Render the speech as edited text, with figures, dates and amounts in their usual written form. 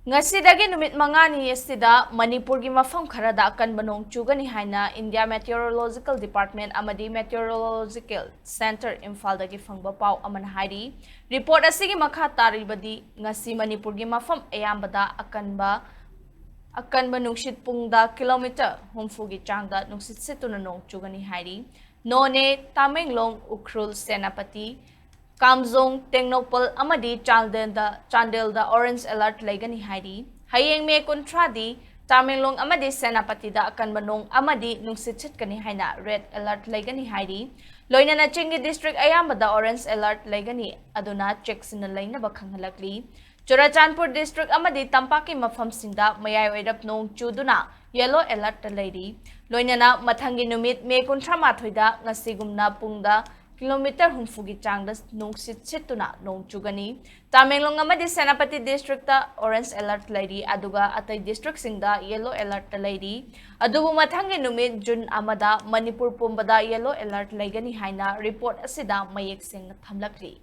Ngasidagi numit mangani asida Manipur gi mafam kharada akanba nong chugani haina India Meteorological Department amadi Meteorological Center Imphal dagi fangba pau aman hairi report asigi makha taribadi ngasi Manipur gi mafam ayambada akanba nungsit pungda kilometer humfu gi changda nungsit situna nong chugani hairi none Tamenglong Ukhrul Senapati Kamzong Tengnopal amadi Chandelda orange alert laigani hairi hayeng me kontradi Tamenglong amadi Senapati da akanba nong amadi nungsit chitkani haina red alert laigani hairi loinana chingi district ayambada orange alert laigani aduna checksina lainaba khanghalakli Churachandpur district amadi Tampaki mafamsingda mayai oirap nong chuduna yellow alert lairi loinana mathangi numit me kontramathoi ngasigumna pungda kilometer humfugi changda nungsit situna nong chugani Tamenglong amadi Senapati district ta orange alert lairi aduga atai district singda yellow alert lairi adubu mathangi numit June amada Manipur pumbada yellow alert laigani haina report asida mayek sing thamlakri